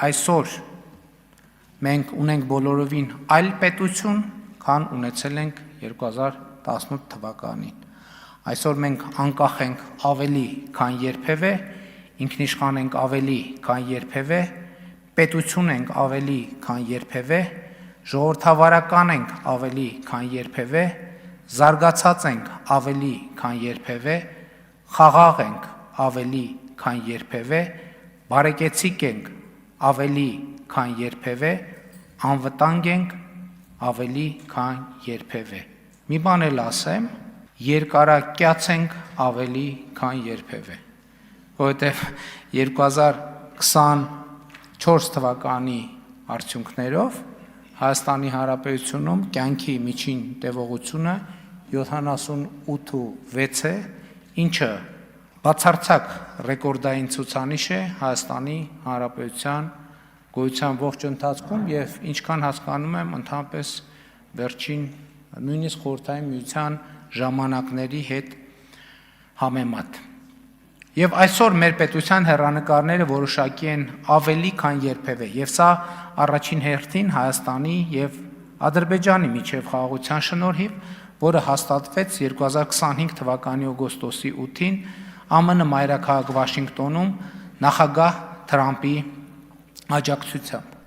այսօր մենք ունենք բոլորովին այլ պետություն, քան ունեցել ենք 2018 թվականին։ Այսօր մենք անկախ ենք ավելի, քան երբևէ, ինքնիշխան ենք ավելի, քան երբևէ, պետություն ենք ավելի, քան երբևէ, ժողովրդավարական ենք ավելի, քան երբևէ, զարգացած ենք ավելի, քան երբևէ, խաղաղ ենք ավելի, քան երբևէ, բարեկեցիկ ենք ավելի, քան երբևէ, անվտանգ ենք ավելի, քան երբևէ։ Մի բան էլ ասեմ, երկարակյաց ենք ավելի, քան երբևէ, որովհետև 2024 թվականի արդյունքներով Հայաստանի Հանրապետությունում կյանքի միջին տևողությունը 78.6 է, ինչը բացարձակ ռեկորդային ցուցանիշ է Հայաստանի Հանրապետության գոյության ողջ ընթացքում եւ ինչքան հասկանում եմ ընդհանրապես վերջին նույնիսկ խորհրդային միության ժամանակների հետ համեմատ։ Եվ այսօր մեր պետության հեռանկարները որոշակի են ավելի, քան երբևէ, եւ սա առաջին հերթին Հայաստանի եւ Ադրբեջանի միջև խաղաղության շնորհիվ, որը հաստատվեց 2025 թվականի օգոստոսի 8-ին ԱՄՆ մայրաքաղաք Վաշինգտոնում նախագահ Թրամփի աջակցությամբ։